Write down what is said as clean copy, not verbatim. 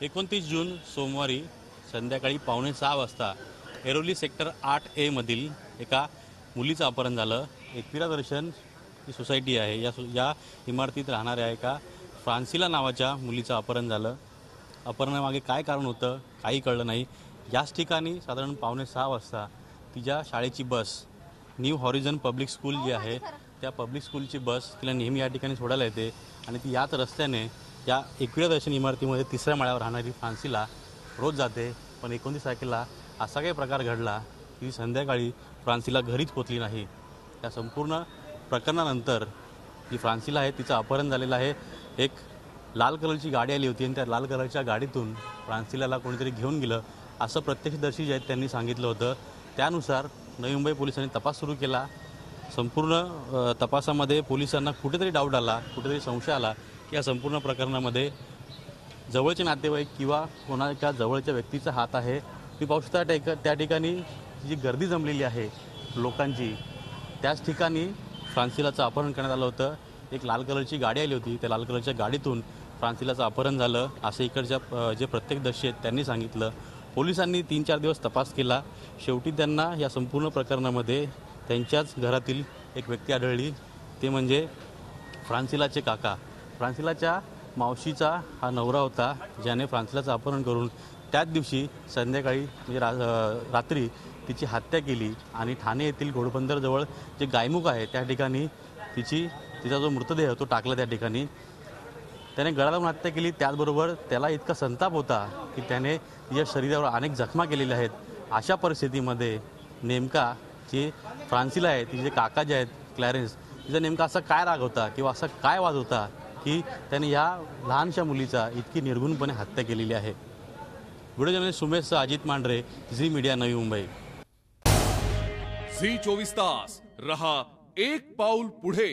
29 जून सोमवारी संध्याकाळी 5:45 वाजता ऐरोली सेक्टर 8A मधील एका मुलीचं अपहरण झालं। एकविरा दर्शन ही सोसायटी आहे, या इमारतीत राहणाऱ्या एका फ्रान्सिला नावाच्या मुलीचं अपहरण झालं। अपहरणामागे काय कारण होतं काही कळलं नाही। याच ठिकाणी साधारण 5:45 वाजता तिच्या शाळेची बस न्यू हॉरिझन पब्लिक स्कूल जी आहे त्या पब्लिक स्कूलची बस तिला नेहमी या ठिकाणी सोडायला येते आणि ती याच रस्त्याने या एकविरा दर्शन इमारतीमध्ये 3ऱ्या माळ्यावर राहणारी फ्रान्सिला रोज जाते। पण 29 तारखेला असा काही प्रकार घडला की संध्याकाळी फ्रान्सिला घरीच पोचली नाही। या संपूर्ण प्रकरणानंतर जी फ्रान्सिला आहे तिचं अपहरण झालेलं आहे। एक लाल कलरची गाडी आली होती आणि त्या लाल कलरच्या गाडीतून फ्रान्सिलाला कोणीतरी घेऊन गेलं असं प्रत्यक्षदर्शी जे आहेत त्यांनी सांगितलं होतं। त्यानुसार नवी मुंबई पोलिसांनी तपास सुरू केला। संपूर्ण तपासामध्ये पोलिसांना कुठेतरी डाऊट आला, कुठेतरी संशय आला की या संपूर्ण प्रकरणामध्ये जवळचे नातेवाईक किंवा कोणाच्या जवळच्या व्यक्तीचा हात आहे। मी पाहू शकता त्या ठिकाणी जी गर्दी जमलेली आहे लोकांची, त्याच ठिकाणी फ्रान्सिलाचं अपहरण करण्यात आलं होतं। एक लाल कलरची गाडी आली होती, त्या लाल कलरच्या गाडीतून फ्रान्सिलाचं अपहरण झालं असं इकडच्या जे प्रत्यक्षदर्शी आहेत त्यांनी सांगितलं। पोलिसांनी 3-4 दिवस तपास केला। शेवटी त्यांना या संपूर्ण प्रकरणामध्ये त्यांच्याच घरातील एक व्यक्ती आढळली, ते म्हणजे फ्रान्सिलाचे काका। फ्रान्सिलाच्या मावशीचा हा नवरा होता ज्याने फ्रान्सिलाचं अपहरण करून त्याच दिवशी संध्याकाळी म्हणजे रात्री तिची हत्या केली आणि ठाणे येथील घोडबंदरजवळ जे गायमुख आहे त्या ठिकाणी तिचा जो मृतदेह तो टाकला। त्या ठिकाणी त्याने गळा लावून हत्या केली। त्याचबरोबर त्याला इतका संताप होता की त्याने तिच्या शरीरावर अनेक जखमा केलेल्या आहेत। अशा परिस्थितीमध्ये नेमका जे फ्रान्सिला आहे तिचे काका जे आहेत क्लॅरेन्स, तिचा नेमका असा काय राग होता किंवा असा काय वाद होता की त्याने या लहानशा मुलीचा इतकी निर्घुणपणे हत्या केलेली आहे। Video journalist Sumesh Ajit Mandhare, Zee Media, Navi Mumbai. Zee 24 तास रहा एक पाऊल पुढे।